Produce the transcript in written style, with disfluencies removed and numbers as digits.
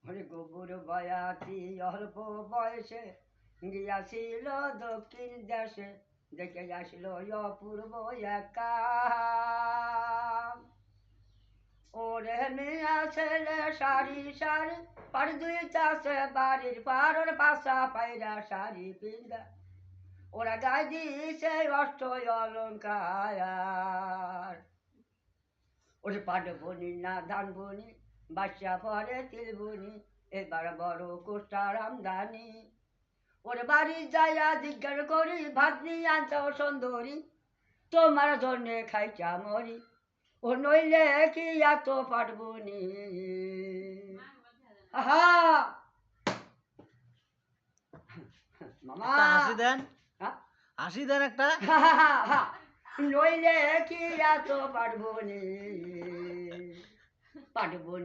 ওরে গোবর বয়াতি অল্প বয়সে গিয়াছিল দক্ষিণ দেশে, দেখে আসল অপূর্ব একা। ওরে মিয়া ছেলে সারি সারি পার দুই চাষে বাড়ির পার, ওর বাসা পায়রা শাড়ি পিন্দা, ওরা গায়ে দিয়েছে অষ্ট অলঙ্কার। ওরে পাট বনি না ধান বনি, বাসা পরে তিল বনি, এবার বড় কোষ্টার আমদানি। ওরে বাড়ি যাইয়া জিজ্ঞাসা করি, ভাত নিয়ে আনতে সুন্দরী, তোমার জন্যে খাইছা মরি, ও নইলে কি এত পাটবনি। আহা মামা, একটা হাসি দেন, হ্যাঁ? হাসি দেন একটা। নইলে কি এত পাটবনি, পাটবনি।